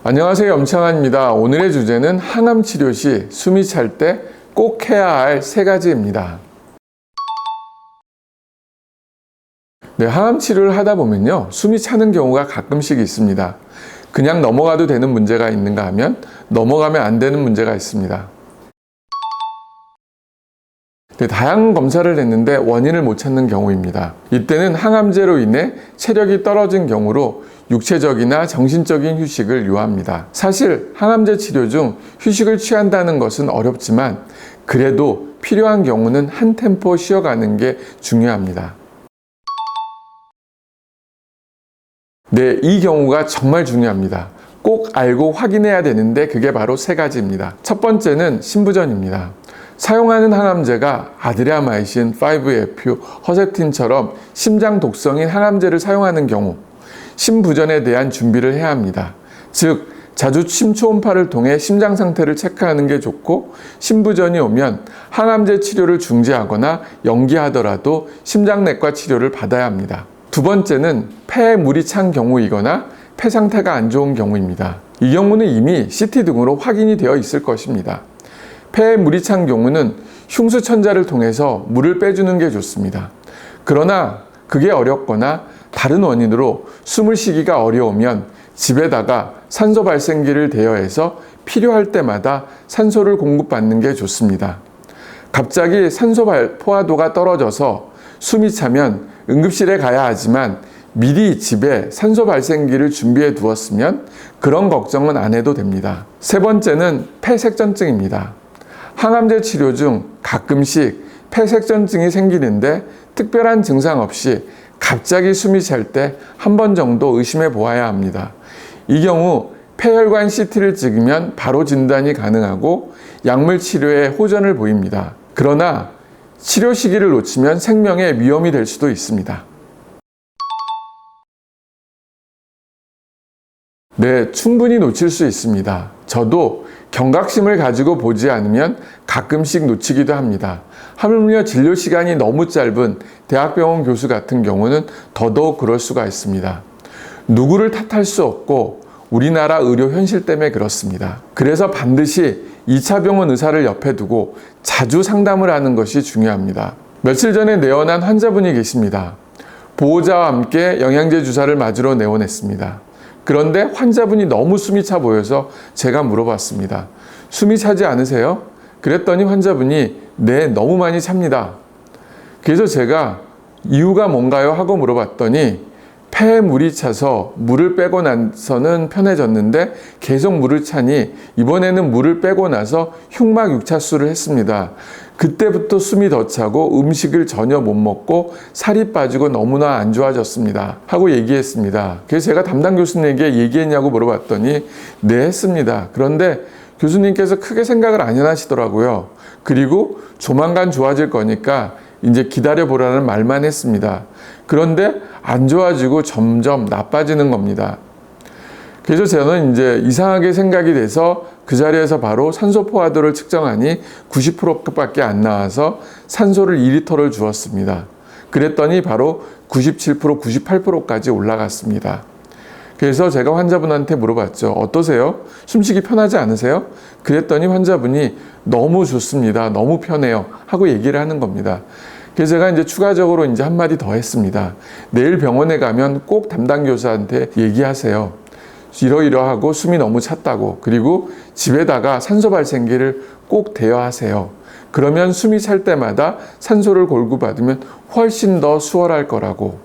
안녕하세요, 염창환입니다. 오늘의 주제는 항암 치료 시 숨이 찰 때 꼭 해야 할 3가지입니다. 항암 치료를 하다 보면요, 숨이 차는 경우가 가끔씩 있습니다. 그냥 넘어가도 되는 문제가 있는가 하면 넘어가면 안 되는 문제가 있습니다. 다양한 검사를 했는데 원인을 못 찾는 경우입니다. 이때는 항암제로 인해 체력이 떨어진 경우로 육체적이나 정신적인 휴식을 요합니다. 사실 항암제 치료 중 휴식을 취한다는 것은 어렵지만 그래도 필요한 경우는 한 템포 쉬어가는 게 중요합니다. 이 경우가 정말 중요합니다. 꼭 알고 확인해야 되는데 그게 바로 3가지입니다. 첫 번째는 심부전입니다. 사용하는 항암제가 아드리아마이신, 5FU, 허셉틴처럼 심장 독성인 항암제를 사용하는 경우 심부전에 대한 준비를 해야 합니다. 즉, 자주 심초음파를 통해 심장 상태를 체크하는 게 좋고, 심부전이 오면 항암제 치료를 중지하거나 연기하더라도 심장내과 치료를 받아야 합니다. 두 번째는 폐에 물이 찬 경우이거나 폐 상태가 안 좋은 경우입니다. 이 경우는 이미 CT 등으로 확인이 되어 있을 것입니다. 폐에 물이 찬 경우는 흉수천자를 통해서 물을 빼주는 게 좋습니다. 그러나 그게 어렵거나 다른 원인으로 숨을 쉬기가 어려우면 집에다가 산소 발생기를 대여해서 필요할 때마다 산소를 공급받는 게 좋습니다. 갑자기 산소 포화도가 떨어져서 숨이 차면 응급실에 가야 하지만 미리 집에 산소 발생기를 준비해 두었으면 그런 걱정은 안 해도 됩니다. 세 번째는 폐색전증입니다. 항암제 치료 중 가끔씩 폐색전증이 생기는데 특별한 증상 없이 갑자기 숨이 찰 때 한 번 정도 의심해 보아야 합니다. 이 경우 폐혈관 CT를 찍으면 바로 진단이 가능하고 약물 치료에 호전을 보입니다. 그러나 치료 시기를 놓치면 생명에 위험이 될 수도 있습니다. 충분히 놓칠 수 있습니다. 저도 경각심을 가지고 보지 않으면 가끔씩 놓치기도 합니다. 하물며 진료 시간이 너무 짧은 대학병원 교수 같은 경우는 더더욱 그럴 수가 있습니다. 누구를 탓할 수 없고 우리나라 의료 현실 때문에 그렇습니다. 그래서 반드시 2차 병원 의사를 옆에 두고 자주 상담을 하는 것이 중요합니다. 며칠 전에 내원한 환자분이 계십니다. 보호자와 함께 영양제 주사를 맞으러 내원했습니다. 그런데 환자분이 너무 숨이 차 보여서 제가 물어봤습니다. 숨이 차지 않으세요? 그랬더니 환자분이 네, 너무 많이 찹니다. 그래서 제가 이유가 뭔가요? 하고 물어봤더니 폐에 물이 차서 물을 빼고 나서는 편해졌는데 계속 물을 차니 이번에는 물을 빼고 나서 흉막 육차수를 했습니다. 그때부터 숨이 더 차고 음식을 전혀 못 먹고 살이 빠지고 너무나 안 좋아졌습니다. 하고 얘기했습니다. 그래서 제가 담당 교수님에게 얘기했냐고 물어봤더니 네, 했습니다. 그런데 교수님께서 크게 생각을 안 하시더라고요. 그리고 조만간 좋아질 거니까 이제 기다려보라는 말만 했습니다. 그런데 안 좋아지고 점점 나빠지는 겁니다. 그래서 저는 이제 이상하게 생각이 돼서 그 자리에서 바로 산소 포화도를 측정하니 90%밖에 안 나와서 산소를 2리터를 주었습니다. 그랬더니 바로 97%, 98%까지 올라갔습니다. 그래서 제가 환자분한테 물어봤죠. 어떠세요? 숨쉬기 편하지 않으세요? 그랬더니 환자분이 너무 좋습니다. 너무 편해요. 하고 얘기를 하는 겁니다. 그래서 제가 이제 추가적으로 이제 한마디 더 했습니다. 내일 병원에 가면 꼭 담당 교수한테 얘기하세요. 이러이러하고 숨이 너무 찼다고. 그리고 집에다가 산소 발생기를 꼭 대여하세요. 그러면 숨이 찰 때마다 산소를 골고받으면 훨씬 더 수월할 거라고.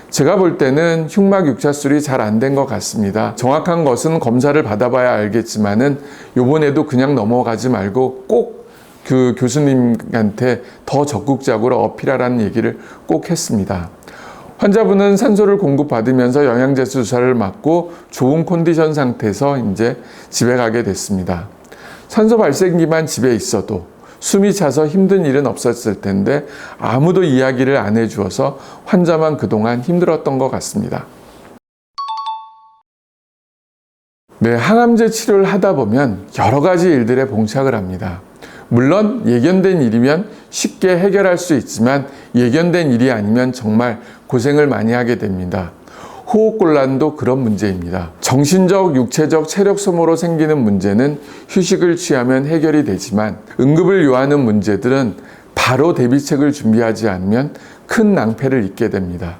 제가 볼 때는 흉막 육차술이 잘 안 된 것 같습니다. 정확한 것은 검사를 받아봐야 알겠지만은 요번에도 그냥 넘어가지 말고 꼭 그 교수님한테 더 적극적으로 어필하라는 얘기를 꼭 했습니다. 환자분은 산소를 공급받으면서 영양제 주사를 맞고 좋은 컨디션 상태에서 이제 집에 가게 됐습니다. 산소 발생기만 집에 있어도 숨이 차서 힘든 일은 없었을 텐데 아무도 이야기를 안 해주어서 환자만 그동안 힘들었던 것 같습니다. 항암제 치료를 하다 보면 여러 가지 일들에 봉착을 합니다. 물론 예견된 일이면 쉽게 해결할 수 있지만 예견된 일이 아니면 정말 고생을 많이 하게 됩니다. 호흡곤란도 그런 문제입니다. 정신적, 육체적 체력 소모로 생기는 문제는 휴식을 취하면 해결이 되지만 응급을 요하는 문제들은 바로 대비책을 준비하지 않으면 큰 낭패를 입게 됩니다.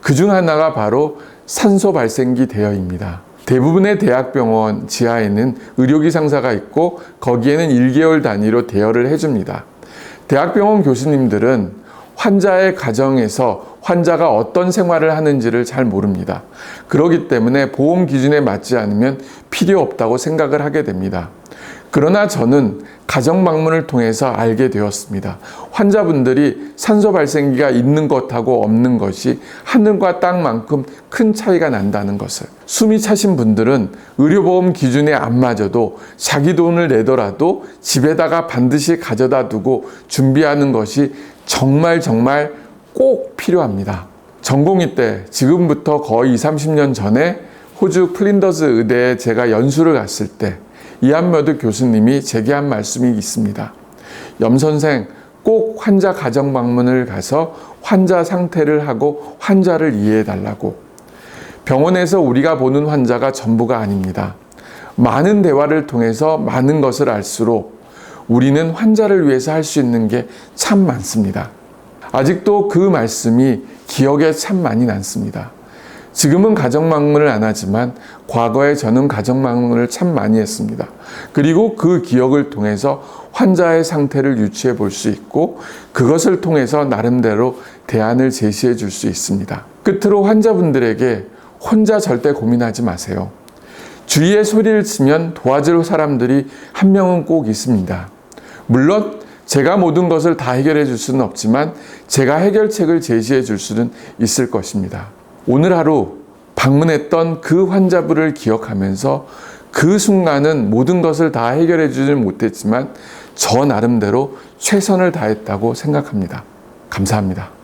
그중 하나가 바로 산소 발생기 대여입니다. 대부분의 대학병원 지하에는 의료기 상사가 있고 거기에는 1개월 단위로 대여를 해줍니다. 대학병원 교수님들은 환자의 가정에서 환자가 어떤 생활을 하는지를 잘 모릅니다. 그렇기 때문에 보험 기준에 맞지 않으면 필요 없다고 생각을 하게 됩니다. 그러나 저는 가정 방문을 통해서 알게 되었습니다. 환자분들이 산소 발생기가 있는 것하고 없는 것이 하늘과 땅만큼 큰 차이가 난다는 것을. 숨이 차신 분들은 의료보험 기준에 안 맞아도 자기 돈을 내더라도 집에다가 반드시 가져다 두고 준비하는 것이 정말 꼭 필요합니다. 전공의 때 지금부터 거의 30년 전에 호주 플린더스 의대에 제가 연수를 갔을 때 이한며드 교수님이 제게 한 말씀이 있습니다. 염선생, 꼭 환자 가정 방문을 가서 환자 상태를 하고 환자를 이해해 달라고. 병원에서 우리가 보는 환자가 전부가 아닙니다. 많은 대화를 통해서 많은 것을 알수록 우리는 환자를 위해서 할 수 있는 게 참 많습니다. 아직도 그 말씀이 기억에 참 많이 남습니다. 지금은 가정방문을 안 하지만 과거에 저는 가정방문을 참 많이 했습니다. 그리고 그 기억을 통해서 환자의 상태를 유추해 볼 수 있고 그것을 통해서 나름대로 대안을 제시해 줄 수 있습니다. 끝으로 환자분들에게 혼자 절대 고민하지 마세요. 주위에 소리를 치면 도와줄 사람들이 한 명은 꼭 있습니다. 물론 제가 모든 것을 다 해결해 줄 수는 없지만 제가 해결책을 제시해 줄 수는 있을 것입니다. 오늘 하루 방문했던 그 환자분을 기억하면서 그 순간은 모든 것을 다 해결해 주지는 못했지만 저 나름대로 최선을 다했다고 생각합니다. 감사합니다.